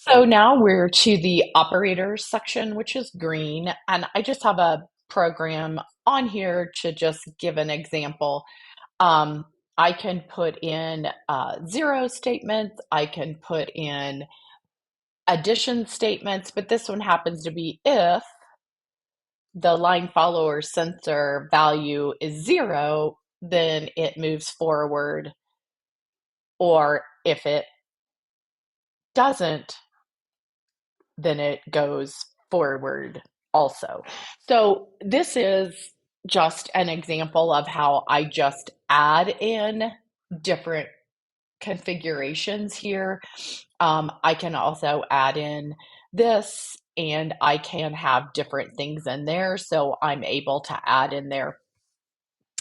So now we're to the operators section, which is green, and I just have a program on here to just give an example. Um, I can put in zero statements, I can put in addition statements, but this one happens to be if the line follower sensor value is zero, then it moves forward, or if it doesn't, then it goes forward also. So this is just an example of how I just add in different configurations here. I can also add in this and I can have different things in there. So I'm able to add in there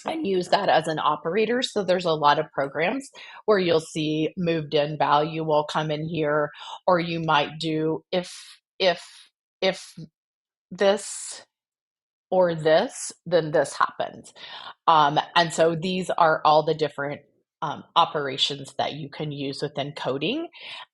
and use that as an operator. So there's a lot of programs where you'll see moved in value will come in here, or you might do if if this or this, then this happens. And so these are all the different operations that you can use within coding.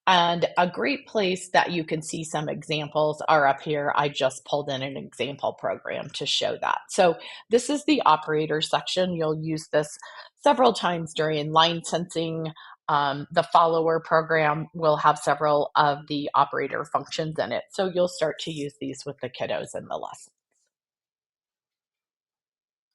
And a great place that you can see some examples are up here. I just pulled in an example program to show that. So this is the operator section. You'll use this several times during line sensing. The follower program will have several of the operator functions in it. So you'll start to use these with the kiddos in the lesson.